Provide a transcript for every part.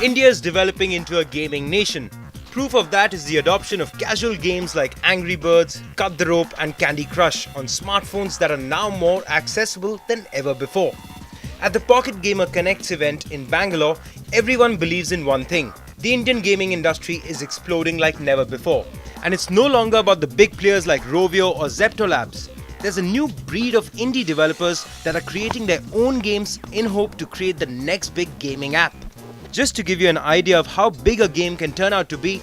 India is developing into a gaming nation. Proof of that is the adoption of casual games like Angry Birds, Cut the Rope and Candy Crush on smartphones that are now more accessible than ever before. At the Pocket Gamer Connects event in Bangalore, everyone believes in one thing. The Indian gaming industry is exploding like never before. And it's no longer about the big players like Rovio or ZeptoLabs. There's a new breed of indie developers that are creating their own games in hope to create the next big gaming app. Just to give you an idea of how big a game can turn out to be,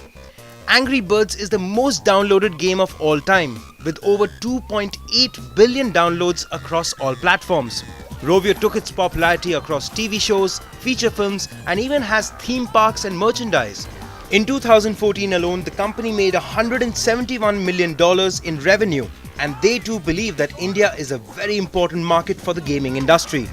Angry Birds is the most downloaded game of all time, with over 2.8 billion downloads across all platforms. Rovio took its popularity across TV shows, feature films, and even has theme parks and merchandise. In 2014 alone, the company made $171 million in revenue, and they too believe that India is a very important market for the gaming industry.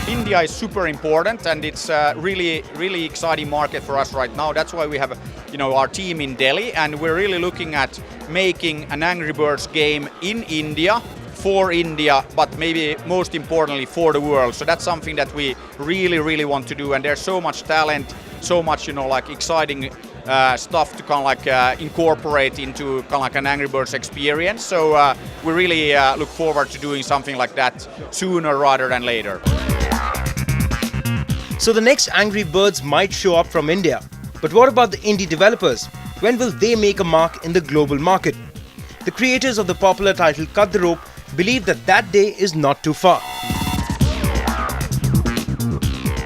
India is super important, and it's a really exciting market for us right now. That's why we have, our team in Delhi, and we're really looking at making an Angry Birds game in India, for India, but maybe most importantly for the world. So that's something that we really want to do, and there's so much talent, so much exciting stuff to incorporate into an Angry Birds experience. So we really look forward to doing something like that sooner rather than later. So the next Angry Birds might show up from India. But what about the indie developers? When will they make a mark in the global market? The creators of the popular title Cut the Rope believe that day is not too far.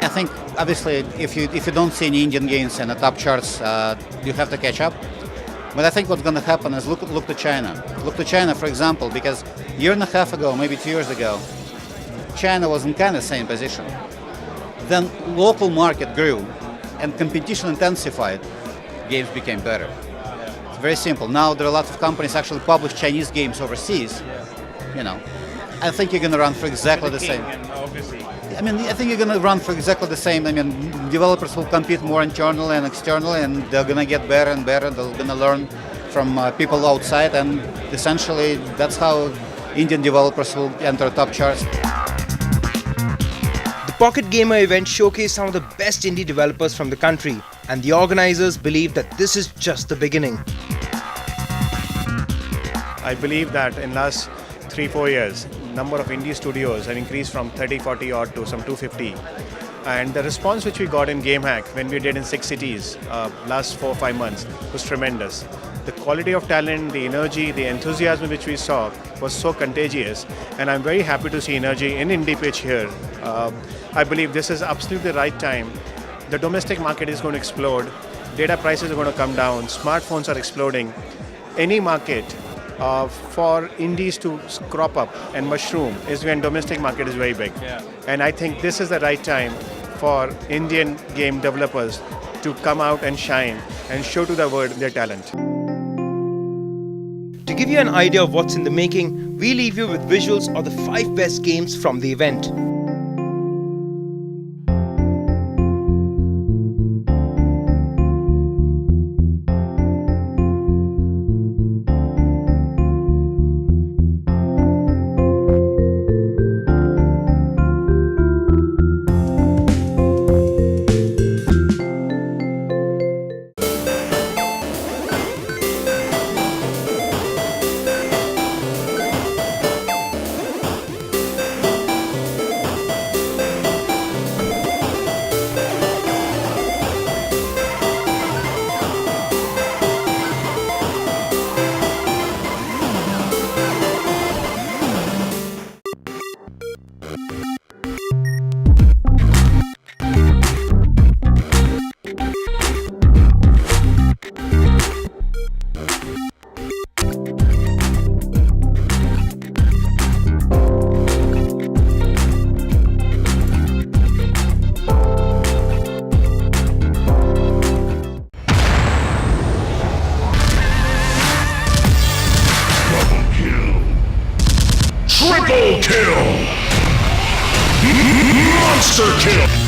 I think obviously if you don't see any Indian games in the top charts, you have to catch up. But I think what's going to happen is look to China. Look to China, for example, because a year and a half ago, maybe 2 years ago, China was in kind of the same position. Then local market grew and competition intensified, games became better. It's very simple. Now there are a lot of companies actually publish Chinese games overseas. I think you're going to run for exactly the same. I think you're going to run for exactly the same. Developers will compete more internally and externally, and they're going to get better and better. They're going to learn from people outside, and essentially that's how Indian developers will enter top charts. The Pocket Gamer event showcased some of the best indie developers from the country, and the organizers believe that this is just the beginning. I believe that in last 3-4 years, number of indie studios have increased from 30-40 odd to some 250. And the response which we got in GameHack when we did in 6 cities last 4-5 months was tremendous. The quality of talent, the energy, the enthusiasm which we saw was so contagious, and I'm very happy to see energy in Indie Pitch here. I believe this is absolutely the right time. The domestic market is going to explode, data prices are going to come down, smartphones are exploding. Any market for indies to crop up and mushroom is when domestic market is very big. Yeah. And I think this is the right time for Indian game developers to come out and shine and show to the world their talent. To give you an idea of what's in the making, we leave you with visuals of the 5 best games from the event. Triple kill! Monster kill!